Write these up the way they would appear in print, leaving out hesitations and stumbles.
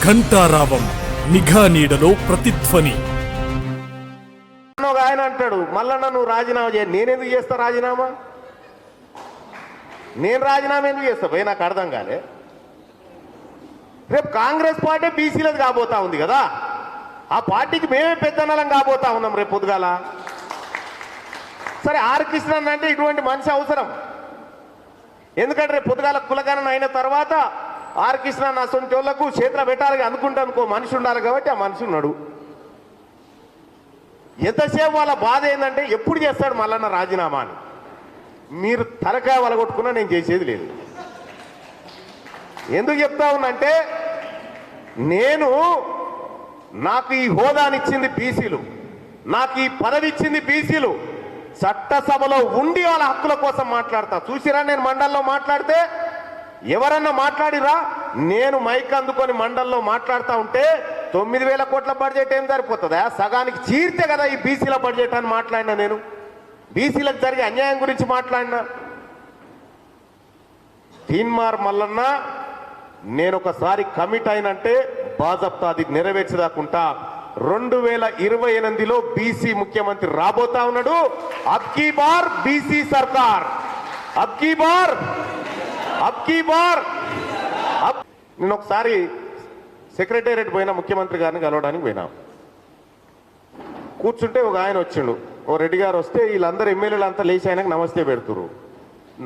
ఘంటారావం నిఘా నీడలో ప్రతిధ్వని. ఆయన అంటాడు మల్లన్న నువ్వు రాజీనామా చేయ. నేనెందుకు చేస్తా రాజీనామా? నేను రాజీనామా ఎందుకు చేస్తా పోయి? నాకు అర్థం కాలే. రేపు కాంగ్రెస్ పార్టీ బీసీలది కాబోతా ఉంది కదా, ఆ పార్టీకి మేమే పెద్దనలం కాబోతా ఉన్నాం రేపు పొద్దుగాల. సరే ఆర్ కృష్ణన్ అంటే ఇటువంటి మనిషి అవసరం. ఎందుకంటే రేపు పొద్దుగాల కులగణన అయిన తర్వాత ఆర్ కృష్ణన్ అసొంటి వాళ్ళకు చేతులు పెట్టాలి అనుకుంటానుకో మనిషి ఉండాలి కాబట్టి ఆ మనిషి ఉన్నాడు. ఎంతసేపు వాళ్ళ బాధ ఏంటంటే ఎప్పుడు చేస్తాడు మల్లన్న రాజీనామా అని. మీరు తలకాయ వలగొట్టుకున్నా నేను చేసేది లేదు. ఎందుకు చెప్తా ఉన్నంటే నాకు ఈ హోదానిచ్చింది బీసీలు, నాకు ఈ పదవి ఇచ్చింది బీసీలు. చట్టసభలో ఉండి వాళ్ళ హక్కుల కోసం మాట్లాడతా. చూసిరా నేను మండల్లో మాట్లాడితే ఎవరన్నా మాట్లాడిరా? నేను మైక్ అందుకొని మండల్లో మాట్లాడుతూ ఉంటే 9,000 కోట్ల బడ్జెట్ ఏం సరిపోతుందా? సగానికి చీర్తే కదా ఈ బీసీల బడ్జెట్ అని మాట్లాడినా. నేను బీసీలకు జరిగే అన్యాయం గురించి మాట్లాడినా. తీన్మార్ మల్లన్న నేను ఒకసారి కమిట్ అయినంటే బాజప్తా అది నెరవేర్చదాకుంటా. 2028లో బీసీ ముఖ్యమంత్రి రాబోతా ఉన్నాడు. అబ్కీ బార్ బీసీ సర్కార్, అబ్కీ బార్. నేను ఒకసారి సెక్రటేరియట్ పోయినా, ముఖ్యమంత్రి గారిని కలవడానికి పోయినా. కూర్చుంటే ఒక ఆయన వచ్చిండు, ఓ రెడ్డి గారు వస్తే వీళ్ళందరూ ఎమ్మెల్యేలు అంతా లేచి ఆయనకు నమస్తే పెడుతురు.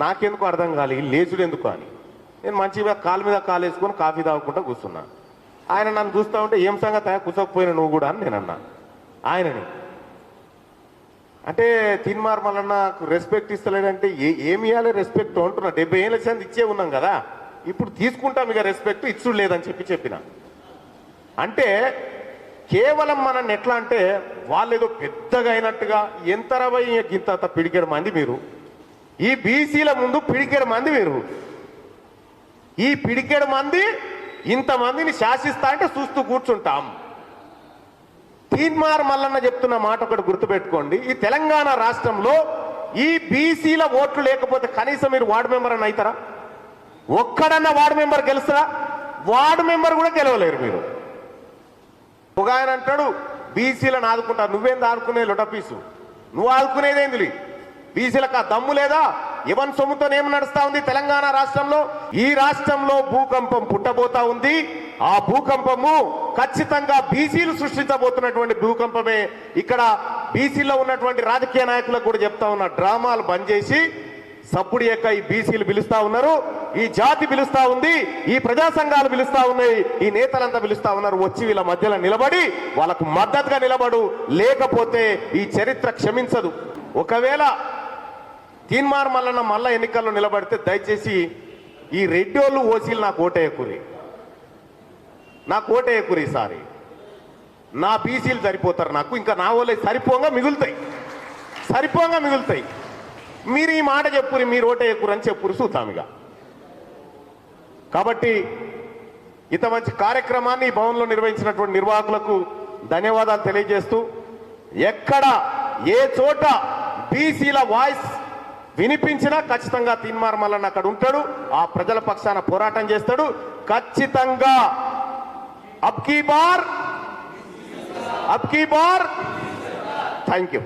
నాకెందుకు అర్థం కాలి లేచుడు ఎందుకు అని. నేను మంచిగా కాలు మీద కాలు వేసుకొని కాఫీ తాగుకుంటా కూర్చున్నా. ఆయన నన్ను చూస్తూ ఉంటే ఏం సంగతి కూర్చోకపోయినా నువ్వు కూడా అని నేను అన్నా ఆయనని. అంటే తీన్మార్ మల్లన్న రెస్పెక్ట్ ఇస్తలేడంటే ఏమి ఇవ్వాలి రెస్పెక్ట్ అంటున్నా. 70 ఏళ్ళ సంది ఇచ్చే ఉన్నాం కదా, ఇప్పుడు తీసుకుంటాం ఇక రెస్పెక్ట్ ఇచ్చుడు లేదని చెప్పిన. అంటే కేవలం మనల్ని ఎట్లా అంటే వాళ్ళు ఏదో పెద్దగా అయినట్టుగా ఎంత 20 ఇంత పిడికెడు మంది మీరు, ఈ బీసీల ముందు పిడికెడు మంది మీరు, ఈ పిడికెడు మంది ఇంతమందిని శాసిస్తా అంటే చూస్తూ కూర్చుంటాం. తీన్మార్ మల్లన్న చెప్తున్న మాట ఒకటి గుర్తుపెట్టుకోండి. ఈ తెలంగాణ రాష్ట్రంలో ఈ బీసీల ఓట్లు లేకపోతే కనీసం మీరు వార్డు మెంబర్ అని అవుతారా? ఒక్కడన్నా వార్డు మెంబర్ గెలుస్తారా? వార్డు మెంబర్ కూడా గెలవలేరు మీరు. ఒక ఆయన అంటాడు బీసీలను ఆదుకుంటారు. నువ్వేంది ఆదుకునే లొటపీసు? నువ్వు ఆదుకునేదేంది? బీసీలకు ఆ దమ్ము లేదా? ఎవరి సొమ్ముతో ఏం నడుస్తా ఉంది తెలంగాణ రాష్ట్రంలో? ఈ రాష్ట్రంలో భూకంపం పుట్టబోతా ఉంది. ఆ భూకంపము ఖచ్చితంగా బీసీలు సృష్టించబోతున్నటువంటి భూకంపమే. ఇక్కడ బీసీలో ఉన్నటువంటి రాజకీయ నాయకులకు కూడా చెప్తా ఉన్న డ్రామాలు బంద్ చేసి సప్పుడు యొక్క ఈ బీసీలు పిలుస్తా ఉన్నారు, ఈ జాతి పిలుస్తా ఉంది, ఈ ప్రజా సంఘాలు పిలుస్తా ఉన్నాయి, ఈ నేతలంతా పిలుస్తా ఉన్నారు. వచ్చి వీళ్ళ మధ్యలో నిలబడి వాళ్ళకు మద్దతుగా నిలబడు, లేకపోతే ఈ చరిత్ర క్షమించదు. ఒకవేళ తీన్మార్ మల్లన్న మళ్ళా ఎన్నికల్లో నిలబడితే దయచేసి ఈ రెడ్డోళ్ళు ఓసీలు నాకు ఓటేయకురి ఈసారి. నా బీసీలు సరిపోతారు నాకు, ఇంకా నా వాళ్ళే సరిపోగా మిగులుతాయి. మీరు ఈ మాట చెప్పురి, మీరు ఓటేయకురు అని చెప్పురు చూద్దామిగా. కాబట్టి ఇంత మంచి కార్యక్రమాన్ని ఈ భవన్లో నిర్వహించినటువంటి నిర్వాహకులకు ధన్యవాదాలు తెలియజేస్తూ, ఎక్కడ ఏ చోట బీసీల వాయిస్ వినిపించినా ఖచ్చితంగా తీన్మార్ మల్లన్న అక్కడ ఉంటాడు, ఆ ప్రజల పక్షాన పోరాటం చేస్తాడు. ఖచ్చితంగా అబ్కీ బార్. Thank you.